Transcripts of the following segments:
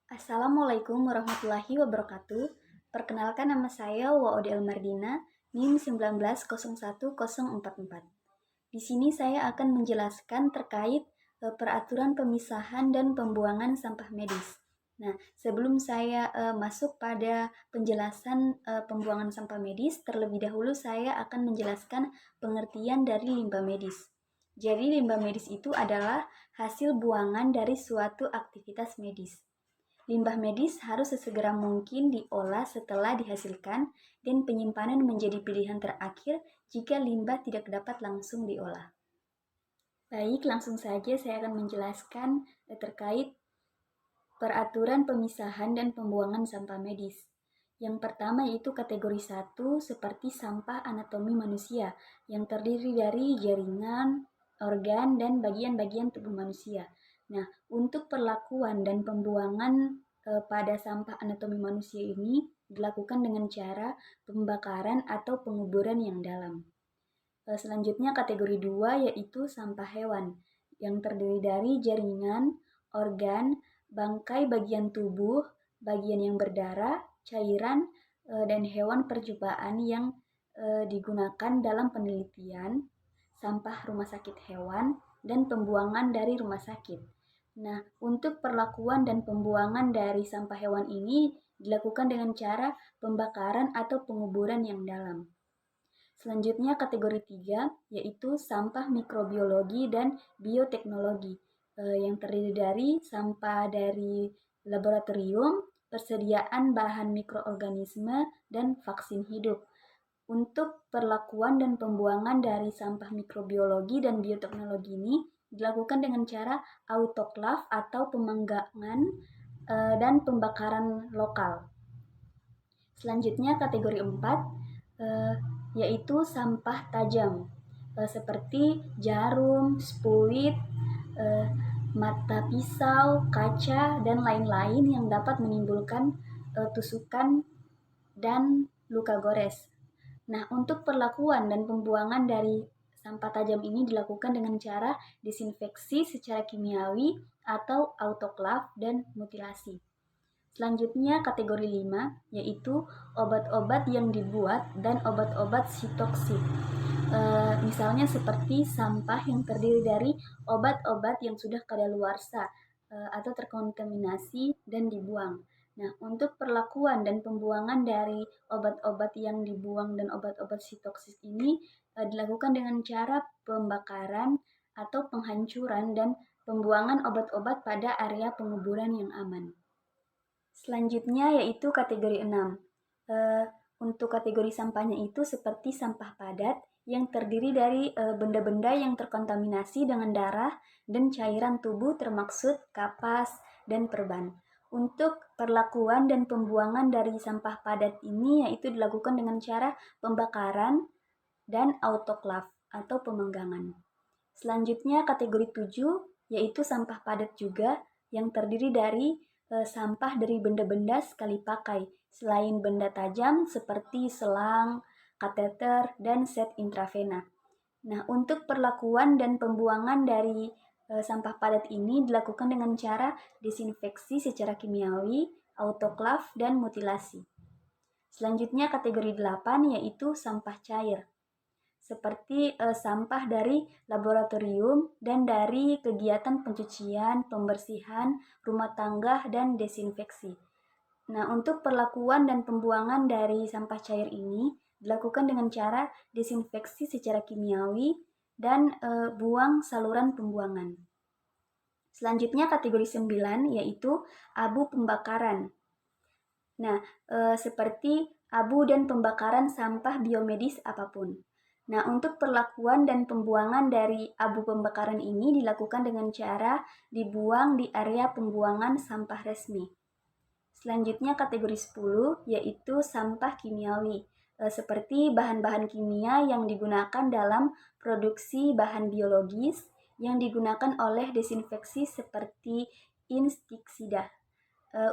Assalamualaikum warahmatullahi wabarakatuh. Perkenalkan nama saya Waode Elmardina, NIM 1901044. Di sini saya akan menjelaskan terkait peraturan pemisahan dan pembuangan sampah medis. Nah, sebelum saya masuk pada penjelasan pembuangan sampah medis, terlebih dahulu saya akan menjelaskan pengertian dari limbah medis. Jadi, limbah medis itu adalah hasil buangan dari suatu aktivitas medis. Limbah medis harus sesegera mungkin diolah setelah dihasilkan dan penyimpanan menjadi pilihan terakhir jika limbah tidak dapat langsung diolah. Baik, langsung saja saya akan menjelaskan terkait peraturan pemisahan dan pembuangan sampah medis. Yang pertama yaitu kategori 1 seperti sampah anatomi manusia yang terdiri dari jaringan, organ, dan bagian-bagian tubuh manusia. Nah, untuk perlakuan dan pembuangan pada sampah anatomi manusia ini dilakukan dengan cara pembakaran atau penguburan yang dalam. Selanjutnya kategori 2 yaitu sampah hewan yang terdiri dari jaringan, organ, bangkai bagian tubuh, bagian yang berdarah, cairan, dan hewan percobaan yang digunakan dalam penelitian, sampah rumah sakit hewan, dan pembuangan dari rumah sakit. Nah, untuk perlakuan dan pembuangan dari sampah hewan ini dilakukan dengan cara pembakaran atau penguburan yang dalam. Selanjutnya kategori 3 yaitu sampah mikrobiologi dan bioteknologi yang terdiri dari sampah dari laboratorium, persediaan bahan mikroorganisme, dan vaksin hidup. Untuk perlakuan dan pembuangan dari sampah mikrobiologi dan bioteknologi ini dilakukan dengan cara autoklav atau pemanggangan dan pembakaran lokal. Selanjutnya kategori 4 yaitu sampah tajam seperti jarum, spuit, mata pisau, kaca, dan lain-lain yang dapat menimbulkan tusukan dan luka gores. Nah, untuk perlakuan dan pembuangan dari sampah tajam ini dilakukan dengan cara disinfeksi secara kimiawi atau autoklav dan mutilasi. Selanjutnya kategori 5 yaitu obat-obat yang dibuat dan obat-obat sitoksik. Misalnya seperti sampah yang terdiri dari obat-obat yang sudah kadaluarsa atau terkontaminasi dan dibuang. Nah, untuk perlakuan dan pembuangan dari obat-obat yang dibuang dan obat-obat sitoksis ini dilakukan dengan cara pembakaran atau penghancuran dan pembuangan obat-obat pada area penguburan yang aman. Selanjutnya yaitu kategori 6. Untuk kategori sampahnya itu seperti sampah padat yang terdiri dari benda-benda yang terkontaminasi dengan darah dan cairan tubuh termaksud kapas dan perban. Untuk perlakuan dan pembuangan dari sampah padat ini yaitu dilakukan dengan cara pembakaran dan autoklav atau pemanggangan. Selanjutnya kategori 7 yaitu sampah padat juga yang terdiri dari sampah dari benda-benda sekali pakai selain benda tajam seperti selang, kateter, dan set intravena. Nah, untuk perlakuan dan pembuangan dari sampah padat ini dilakukan dengan cara desinfeksi secara kimiawi, autoklav, dan mutilasi. Selanjutnya kategori 8 yaitu sampah cair seperti sampah dari laboratorium dan dari kegiatan pencucian, pembersihan, rumah tangga, dan desinfeksi. Nah, untuk perlakuan dan pembuangan dari sampah cair ini dilakukan dengan cara desinfeksi secara kimiawi dan buang saluran pembuangan. Selanjutnya kategori 9 yaitu abu pembakaran. Nah, seperti abu dan pembakaran sampah biomedis apapun. Nah, untuk perlakuan dan pembuangan dari abu pembakaran ini dilakukan dengan cara dibuang di area pembuangan sampah resmi. Selanjutnya kategori 10 yaitu sampah kimiawi, seperti bahan-bahan kimia yang digunakan dalam produksi bahan biologis yang digunakan oleh desinfeksi seperti inseksida.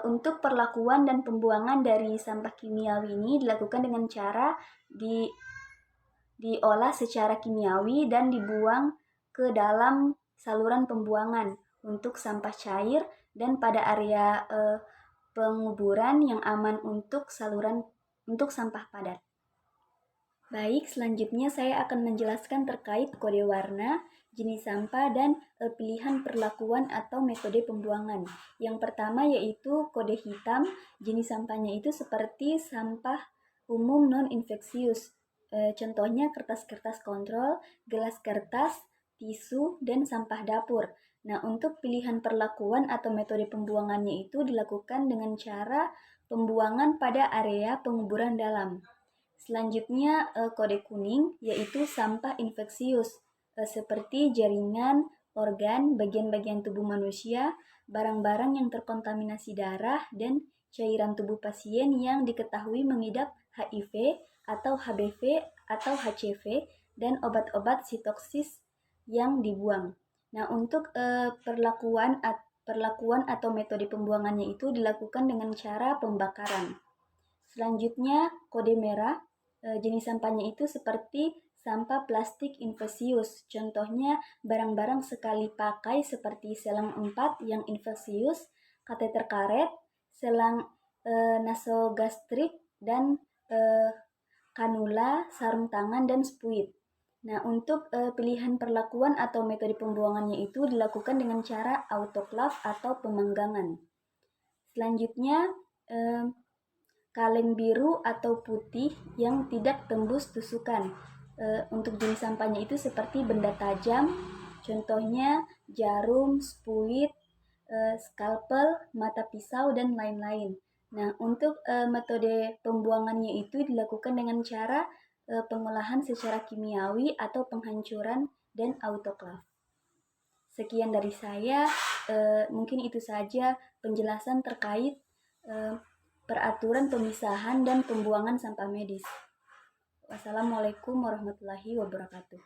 Untuk perlakuan dan pembuangan dari sampah kimiawi ini dilakukan dengan cara diolah secara kimiawi dan dibuang ke dalam saluran pembuangan untuk sampah cair dan pada area penguburan yang aman untuk sampah padat. Baik, selanjutnya saya akan menjelaskan terkait kode warna, jenis sampah, dan pilihan perlakuan atau metode pembuangan. Yang pertama yaitu kode hitam, jenis sampahnya itu seperti sampah umum non-infeksius. Contohnya kertas-kertas kontrol, gelas kertas, tisu, dan sampah dapur. Nah, untuk pilihan perlakuan atau metode pembuangannya itu dilakukan dengan cara pembuangan pada area penguburan dalam. Selanjutnya kode kuning yaitu sampah infeksius seperti jaringan, organ, bagian-bagian tubuh manusia, barang-barang yang terkontaminasi darah, dan cairan tubuh pasien yang diketahui mengidap HIV atau HBV atau HCV, dan obat-obat sitoksis yang dibuang. Nah, untuk perlakuan atau metode pembuangannya itu dilakukan dengan cara pembakaran. Selanjutnya kode merah. Jenis sampahnya itu seperti sampah plastik infeksius. Contohnya barang-barang sekali pakai seperti selang 4 yang infeksius, kateter karet, selang nasogastrik, dan kanula, sarung tangan, dan spuit. Nah, untuk pilihan perlakuan atau metode pembuangannya itu dilakukan dengan cara autoklav atau pemanggangan. Selanjutnya, kaleng biru atau putih yang tidak tembus tusukan. Untuk jenis sampahnya itu seperti benda tajam, contohnya jarum, spuit, skalpel, mata pisau, dan lain-lain. Nah, untuk metode pembuangannya itu dilakukan dengan cara pengolahan secara kimiawi atau penghancuran dan autoklav. Sekian dari saya, mungkin itu saja penjelasan terkait peraturan pemisahan dan pembuangan sampah medis. Wassalamualaikum warahmatullahi wabarakatuh.